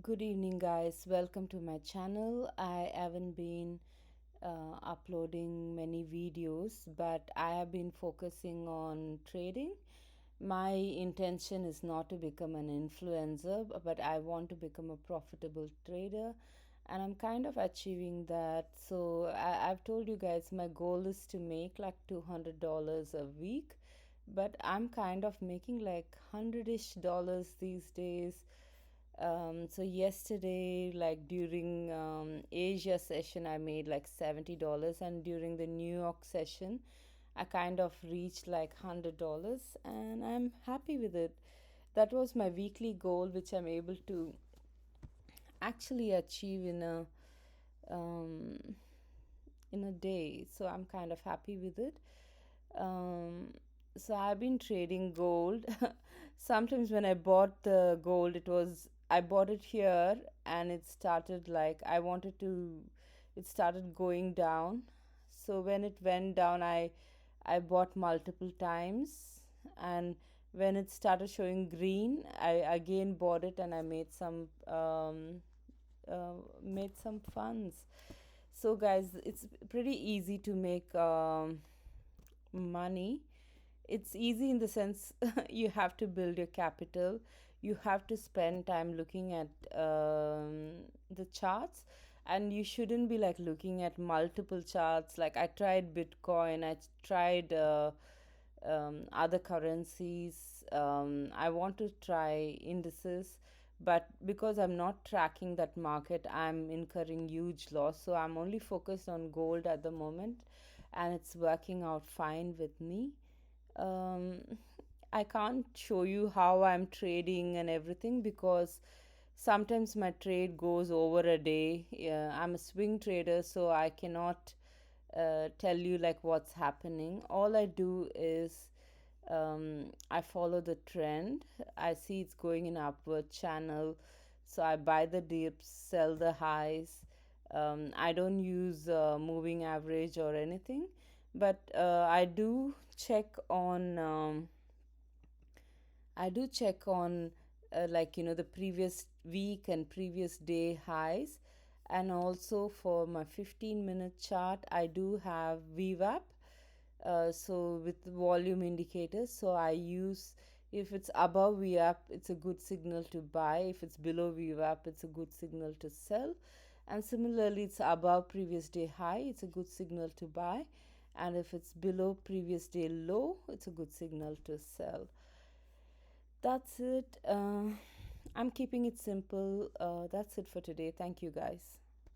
Good evening, guys. Welcome to my channel. I haven't been uploading many videos, but I have been focusing on trading. My intention is not to become an influencer, but I want to become a profitable trader, and I'm kind of achieving that. So I've told you guys my goal is to make like $200 a week, but I'm kind of making like 100-ish dollars these days. So yesterday, like during Asia session, I made like $70, and during the New York session, I kind of reached like $100, and I'm happy with it. That was my weekly goal, which I'm able to actually achieve um, in a day. So I'm kind of happy with it. Um, so I've been trading gold. Sometimes when I bought the gold, I bought it here and it started like it started going down. So when it went down, I bought multiple times, and when it started showing green, I again bought it, and I made some funds. So guys, it's pretty easy to make money. It's easy in the sense you have to build your capital, you have to spend time looking at the charts, and you shouldn't be like looking at multiple charts. Like I tried Bitcoin, I tried other currencies. I want to try indices, but because I'm not tracking that market, I'm incurring huge loss. So I'm only focused on gold at the moment, and it's working out fine with me. um, I can't show you how I'm trading and everything because sometimes my trade goes over a day. Yeah, I'm a swing trader, so I cannot tell you like what's happening. All I do is I follow the trend. I see it's going in upward channel, so I buy the dips, sell the highs. I don't use moving average or anything, but I do check on like the previous week and previous day highs, and also for my 15-minute chart I do have VWAP. So with volume indicators, so I use, if it's above VWAP, it's a good signal to buy. If it's below VWAP, it's a good signal to sell. And similarly, it's above previous day high, it's a good signal to buy. And if it's below previous day low, it's a good signal to sell. That's it. I'm keeping it simple. That's it for today. Thank you, guys.